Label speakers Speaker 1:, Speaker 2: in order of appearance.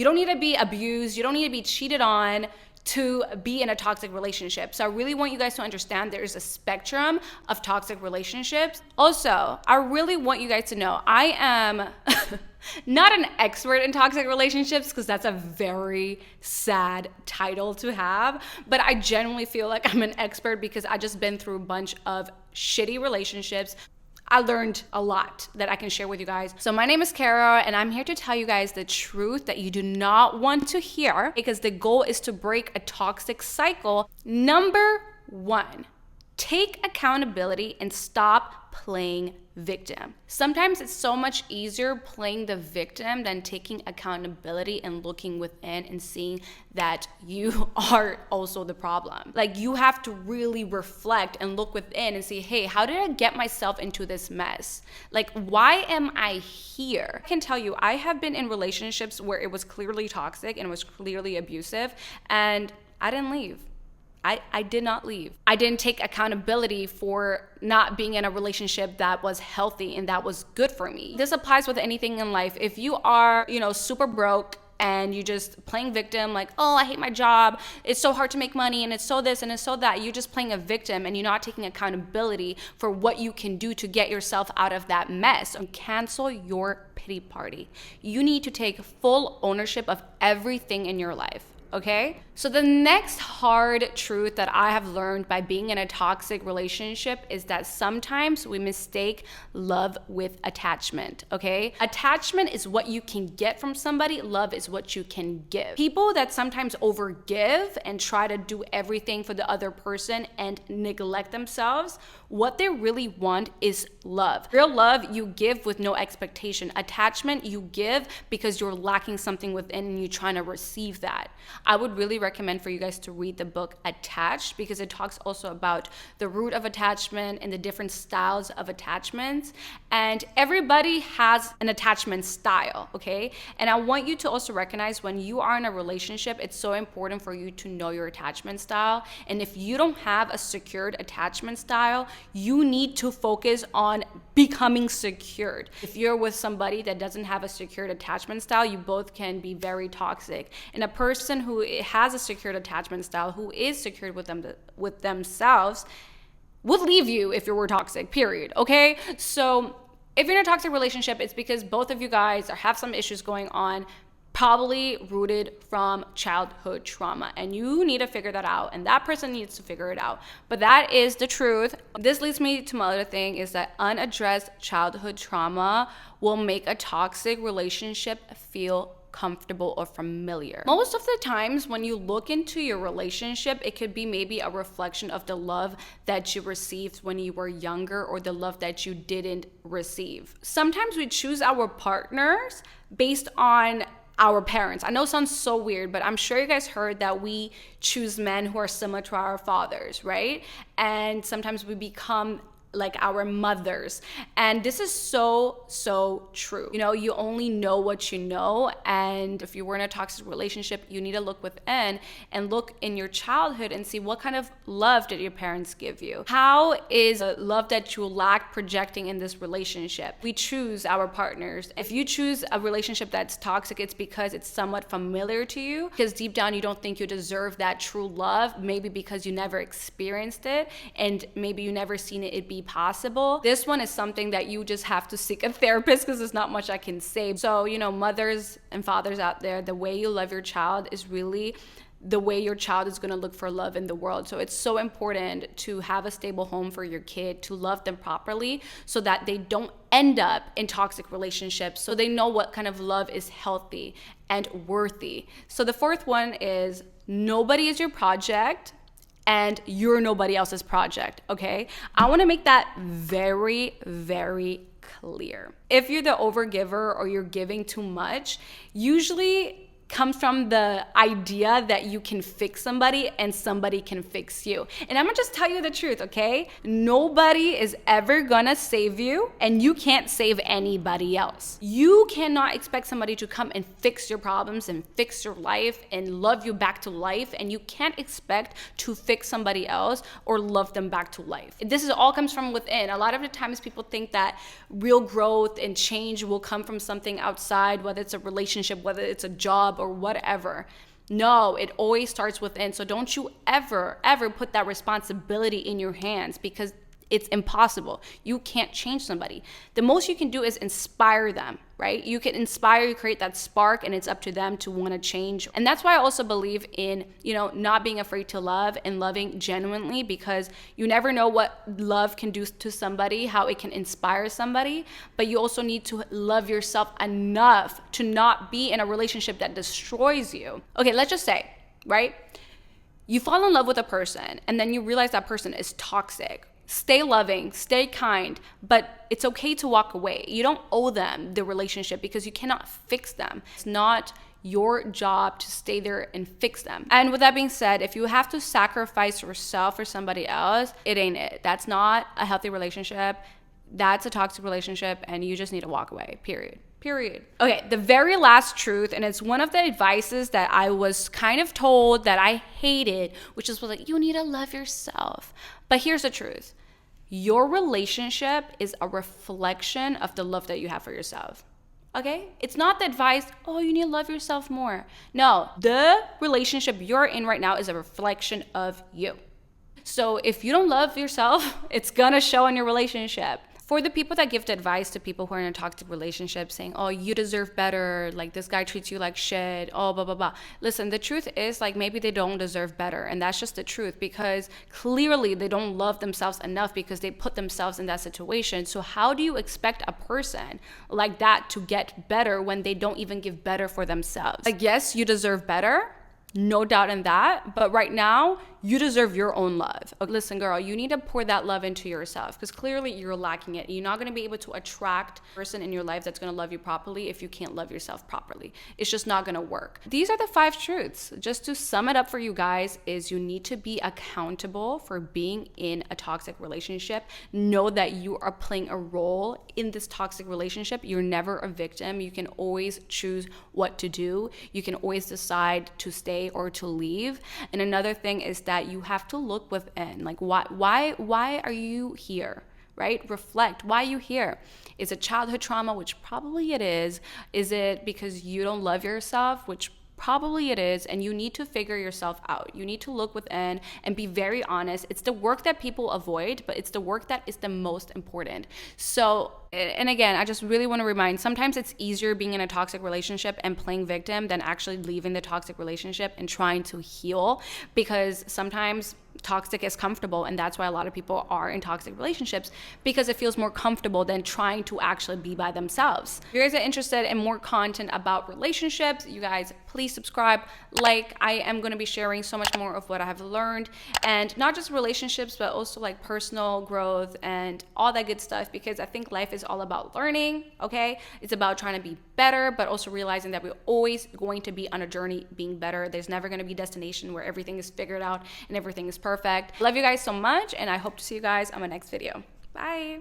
Speaker 1: You don't need to be abused. You don't need to be cheated on to be in a toxic relationship. So I really want you guys to understand there's a spectrum of toxic relationships. Also, I really want you guys to know I am not an expert in toxic relationships, because that's a very sad title to have, but I genuinely feel like I'm an expert because I just been through a bunch of shitty relationships. I learned a lot that I can share with you guys. So my name is Kara, and I'm here to tell you guys the truth that you do not want to hear, because the goal is to break a toxic cycle. Number one, take accountability and stop playing victim. Sometimes it's so much easier playing the victim than taking accountability and looking within and seeing that you are also the problem. Like, you have to really reflect and look within and see, hey, how did I get myself into this mess? Like, why am I here? I can tell you, I have been in relationships where it was clearly toxic and it was clearly abusive, and I didn't leave. I did not leave. I didn't take accountability for not being in a relationship that was healthy and that was good for me. This applies with anything in life. If you are, super broke and you just playing victim, like, oh, I hate my job, it's so hard to make money, and it's so this and it's so that, you're just playing a victim and you're not taking accountability for what you can do to get yourself out of that mess. And cancel your pity party. You need to take full ownership of everything in your life. Okay? So the next hard truth that I have learned by being in a toxic relationship is that sometimes we mistake love with attachment, okay? Attachment is what you can get from somebody. Love is what you can give. People that sometimes overgive and try to do everything for the other person and neglect themselves, what they really want is love. Real love, you give with no expectation. Attachment, you give because you're lacking something within and you're trying to receive that. I would really recommend for you guys to read the book Attached, because it talks also about the root of attachment and the different styles of attachments. And everybody has an attachment style, okay? And I want you to also recognize when you are in a relationship, it's so important for you to know your attachment style. And if you don't have a secured attachment style, you need to focus on becoming secured. If you're with somebody that doesn't have a secured attachment style, you both can be very toxic. And a person who has a secured attachment style, who is secured with themselves, would leave you if you were toxic, period, okay? So if you're in a toxic relationship, it's because both of you guys have some issues going on, probably rooted from childhood trauma, and you need to figure that out, and that person needs to figure it out. But that is the truth. This leads me to my other thing, is that unaddressed childhood trauma will make a toxic relationship feel comfortable or familiar. Most of the times when you look into your relationship, it could be maybe a reflection of the love that you received when you were younger or the love that you didn't receive. Sometimes we choose our partners based on our parents. I know it sounds so weird, but I'm sure you guys heard that we choose men who are similar to our fathers, right? And sometimes we become like our mothers. And this is so true. You only know what you know. And if you were in a toxic relationship, you need to look within and look in your childhood and see what kind of love did your parents give you? How is the love that you lack projecting in this relationship? We choose our partners. If you choose a relationship that's toxic, it's because it's somewhat familiar to you, because deep down you don't think you deserve that true love, maybe because you never experienced it and maybe you never seen it be possible. This one is something that you just have to seek a therapist, because there's not much I can say. So, mothers and fathers out there, the way you love your child is really the way your child is going to look for love in the world. So it's so important to have a stable home for your kid, to love them properly so that they don't end up in toxic relationships, so they know what kind of love is healthy and worthy. So the fourth one is, nobody is your project and you're nobody else's project, okay? I want to make that very, very clear. If you're the overgiver or you're giving too much, usually comes from the idea that you can fix somebody and somebody can fix you. And I'm gonna just tell you the truth, okay? Nobody is ever gonna save you, and you can't save anybody else. You cannot expect somebody to come and fix your problems and fix your life and love you back to life, and you can't expect to fix somebody else or love them back to life. This is all comes from within. A lot of the times people think that real growth and change will come from something outside, whether it's a relationship, whether it's a job, or whatever. No, it always starts within. So don't you ever, ever put that responsibility in your hands, because it's impossible. You can't change somebody. The most you can do is inspire them, right? You can inspire, you create that spark, and it's up to them to want to change. And that's why I also believe in, not being afraid to love and loving genuinely, because you never know what love can do to somebody, how it can inspire somebody. But you also need to love yourself enough to not be in a relationship that destroys you. Okay, let's just say, right? You fall in love with a person and then you realize that person is toxic. Stay loving, stay kind, but it's okay to walk away. You don't owe them the relationship because you cannot fix them. It's not your job to stay there and fix them. And with that being said, if you have to sacrifice yourself for somebody else, it ain't it. That's not a healthy relationship. That's a toxic relationship, and you just need to walk away, period. Okay, the very last truth, and it's one of the advices that I was kind of told that I hated, which is like, you need to love yourself. But here's the truth. Your relationship is a reflection of the love that you have for yourself. Okay? It's not the advice, oh, you need to love yourself more. No, the relationship you're in right now is a reflection of you. So if you don't love yourself, it's gonna show in your relationship. For the people that give advice to people who are in a toxic relationship saying, oh, you deserve better, like this guy treats you like shit, oh, blah, blah, blah. Listen, the truth is, like, maybe they don't deserve better. And that's just the truth, because clearly they don't love themselves enough because they put themselves in that situation. So how do you expect a person like that to get better when they don't even give better for themselves? Like, yes, you deserve better. No doubt in that. But right now, you deserve your own love. Okay, listen, girl, you need to pour that love into yourself, because clearly you're lacking it. You're not going to be able to attract a person in your life that's going to love you properly if you can't love yourself properly. It's just not going to work. These are the 5 truths. Just to sum it up for you guys is you need to be accountable for being in a toxic relationship. Know that you are playing a role in this toxic relationship. You're never a victim. You can always choose what to do. You can always decide to stay or to leave. And another thing is that you have to look within. Like, why are you here? Right? Reflect. Why are you here? Is it childhood trauma, which probably it is? Is it because you don't love yourself, which probably it is, and you need to figure yourself out. You need to look within and be very honest. It's the work that people avoid, but it's the work that is the most important. So, and again, I just really want to remind, sometimes it's easier being in a toxic relationship and playing victim than actually leaving the toxic relationship and trying to heal, because sometimes toxic is comfortable, and that's why a lot of people are in toxic relationships, because it feels more comfortable than trying to actually be by themselves. If you guys are interested in more content about relationships, you guys please subscribe, like. I am going to be sharing so much more of what I have learned, and not just relationships, but also like personal growth and all that good stuff, because I think life is all about learning. Okay, it's about trying to be better, but also realizing that we're always going to be on a journey being better. There's never going to be a destination where everything is figured out and everything is perfect. Love you guys so much, and I hope to see you guys on my next video. Bye.